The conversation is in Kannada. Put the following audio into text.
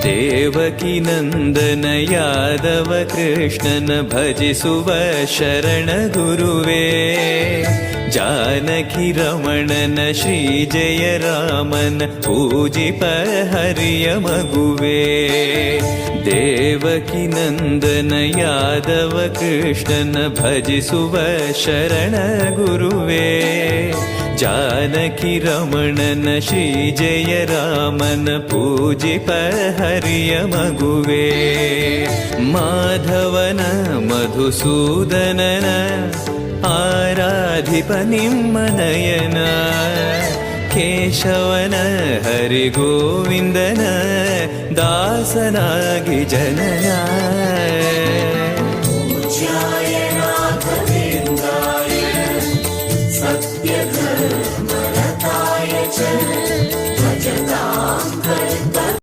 ದೇವಕಿ ನಂದನ ಯಾದವ ಕೃಷ್ಣನ ಭಜಿಸುವ ಶರಣ ಗುರುವೇ. ಜಾನಕಿ ರಮಣನ ಶ್ರೀ ಜಯ ರಾಮನ ಪೂಜಿಪ ಹರಿಯ ಮಗುವೇ. ದೇವಕಿ ನಂದನ ಯಾದವ ಕೃಷ್ಣನ ಭಜಿಸುವ ಶರಣ ಗುರುವೇ. ಜಾನಕಿ ರಮಣನ ಶ್ರೀ ಜಯ ರಾಮನ ಪೂಜಿಪ ಹರಿಯ ಮಗುವೇ. ಮಾಧವನ ಮಧುಸೂದನನ ಆರಾಧಿಪ ನಿಮ್ಮ ನಯನ. ಕೇಶವನ ಹರಿಗೋವಿಂದನ ದಾಸನಾಗಿ ಜನನ. सत्य धर्म रताय च